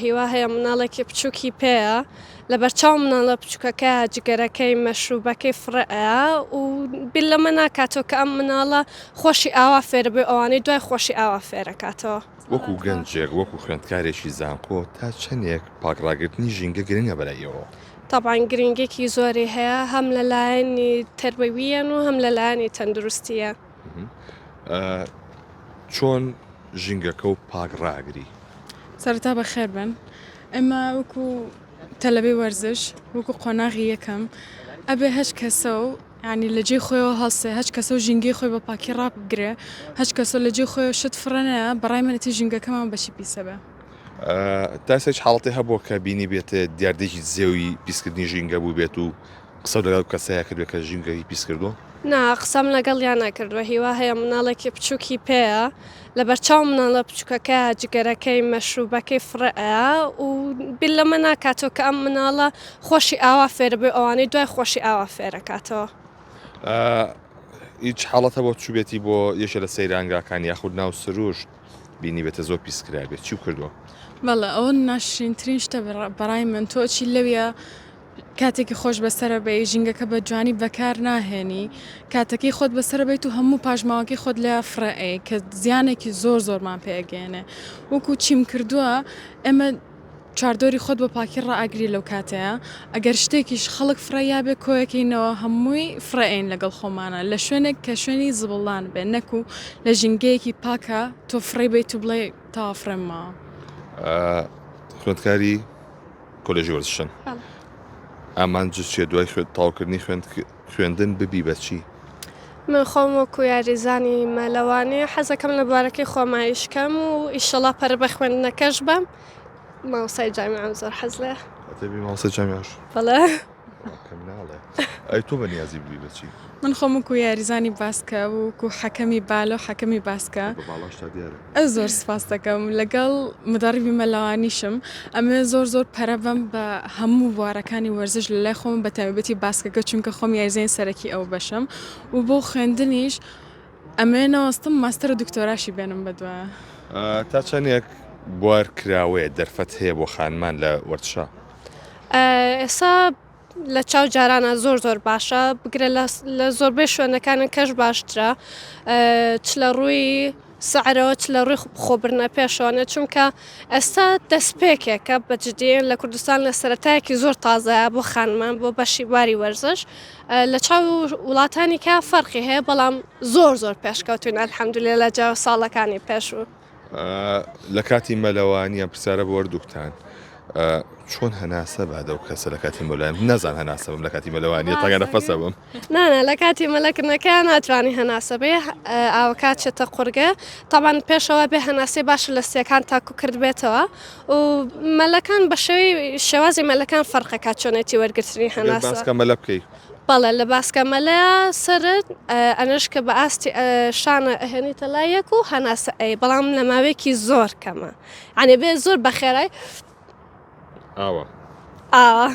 هیوا هەیە مناڵێکی بچووکی پێیە لە بەرچاو مناڵە بچووکەکە جگەرەکەی مەشروبەکەی فڕەیە و بیل لەمە ناکاتەوە کە ئەم مناڵە خۆشی ئاوا فێر بێ ئەوانەی دوای خۆشی ئاوا فێرەکاتەوە. وەکو گەنجێک وەکو خوێندکارێکی زانکۆ تا چەندێک پاکڕاگررتنی ژینگە گرنگە بەلایەوە. طبعاً گرنگێکی زۆری هەیە هەم لەلایەنی تەربەویەن و هەم لەلایەنی تەندروستیە. چۆن ژینگەکە و پاکڕاگری؟ سەرەتا بەخێر بن ئەمە وەکو تەلەبەی وەرزش وەکو قۆناغی یەکەم ئەبێ هەچ کەسە و ینی لە جێ خۆیەوە هەڵسێ هەچ کەسە و ژینگەی خۆی بە پاکی ڕابگرێ هەچ کەسە لە جێ خۆی شت فڕەنەیە بەڕای منەتی ژینگەکەمان بەشی پیسە بێ. تاسێک حاڵەتی هەبووە کە بینی بێتە دیاردێکی زێوی پیسکردنی ژینگە بوو بێت و قسە لەگەڵ کەسەیە کردوێت کە ژینگەی پیس کردو؟ نا قسەم لەگەڵیان نەکردووە هیوا هەیە مناڵێکی بچووکی پێیە لە بەرچاو مناڵە بچووکەکە جگەرەکەی مەشروبەکەی فڕەیە و بیل لەمە ناکاتەوە کە ئەم مناڵە خۆشی ئاوا فێر بێ ئەوانەی دوای خۆشی ئاوا فێرەکاتەوە. هیچ حاڵەتە بۆ چوبێتی بۆ یەشە لە سەیرانگاکان یاخود ناو سروشت بینی بێتە زۆر پیسکرا بێت چی کردووە؟ بەڵێ ئەوە ناشرینترین شتە بەڕای من تۆچی لەویە کاتێکی خۆش بەسرە بێ ژینگەکە بە جوانی بەکار ناهێنی کاتەکەی خۆت بەسرە بیت و هەموو پاژماوەکەی خۆت لە فڕەئێ کە زیانێکی زۆرمان پێگەێنێ وەکو چیم کردووە ئێمە چاردۆری خۆت بە پاکی ڕائگری لەو کاتەیە ئەگەر شتێکیش خەڵک فڕەیا بێ کۆیەکەینەوە هەمووی فڕەئین لەگەڵ خۆمانە لە شوێنێک کە شوێنی زبڵان بێ نەکو لە ژینگەیەکی پاکە تۆ فڕێ بیت و بڵێ تا فڕێمەوە. خوێندکاری کۆلێژی وەرزشن ئامان جچێ دوای تاوکردنی خوێندن ببی بەچی؟ من خۆم وەکو یاریزانی مەلەوانی حەزەکەم لە بارەکەی خۆمایشکەم و ئیشەڵا پەرە بە خوێندنەکەش بەم ماوەسای جامیعەم زۆر حەز لێیە. ئەتەبی ماوەسای جامیعەش؟ بەڵێ. ناڵێ ئەی تۆ بەنیازی ببی بەچی؟ من خۆم وەکو یاریزانی باسکە وەکو حەکەمی بالە و حەکەمی باسکە باڵاشتا دیارە. ئەو زۆر سپاس دەکەم لەگەڵ مدەڕیبی مەلەوانیشم ئەمێ زۆر پەرە بەم بە هەموو بوارەکانی وەرزش لە لای خۆم بە تایبەتی باسکەکە چونکە خۆم یاریزانی سەرەکی ئەو بەشم و بۆ خوێندنیش ئەمێ نەوەستم ماستەر و دکتۆراشی بێنم بەدوایە. تا چەندێک بوار کراوەیە دەرفەت هەیە بۆ خانمان لە وەرزشە؟ ئێستا لە چاو جارانە زۆر باشە بگرە لە زۆربەی شوێنەکانن کەش باشترە چ لە ڕووی سعرەوە چ لە ڕووی خۆبرنە پێشەوەنە چونکە ئێستا دەستپێکێکە بەجددیین لە کوردستان لە سەرەتایەکی زۆر تازایە بۆ خانمان بۆ بەشی باری وەرزش لە چاو وڵاتانی کە فەرقی هەیە بەڵام زۆر پێشکەوتوین ئەلحەمدولێ لە جا ساڵەکانی پێشوو. لە کاتی مەلەوانی ئەم پرسیارە بۆ وەردووکتان چۆن هەناسە بادە و کەسە لە کاتی مەلەوانی نەزان هەناسە بم لە کاتی مەلەوانی تاگە نەفەسە بم نانە لە کاتی مەلەکردنەکە ناتوانانی هەناسە بێ ئاوکات چێتە قورگە تاوان پێشەوە بێ هەناسی باش لە سیەکان تاکو کرد بێتەوە و مەلەکان بە شێوازی مەلەکان فەرقەکە چۆنێتی وەرگرتنی هەناسە باسکە مەلە بکەی. بەڵێ لە باسکەمەلەیە سرت ئەنش کە بە ئاستی شانە ئەهێنیتە لایەک و هەناسە ئەی بەڵام لە ماوەیەکی زۆر کەمە ئەنێ بێ زۆر بەخێرای ئاوە ئاوە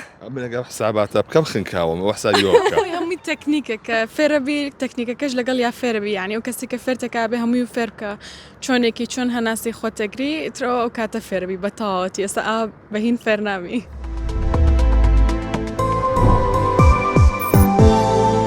حساباتە بکەم خنکاوم ئەو حسابی هەمووی تەکنیکە کە فێرەبی تەکنیکەکەش لەگەڵ یا فێرەبی یعنی ئەو کەسی کە فێرتەکە بێ هەمووی فێر بکە چۆنێکی چۆن هەناسی خۆتەگری ترەوە ئەو کاتە فێرەبی بە تەواوەتی ئێستا بەهین فێر نامی.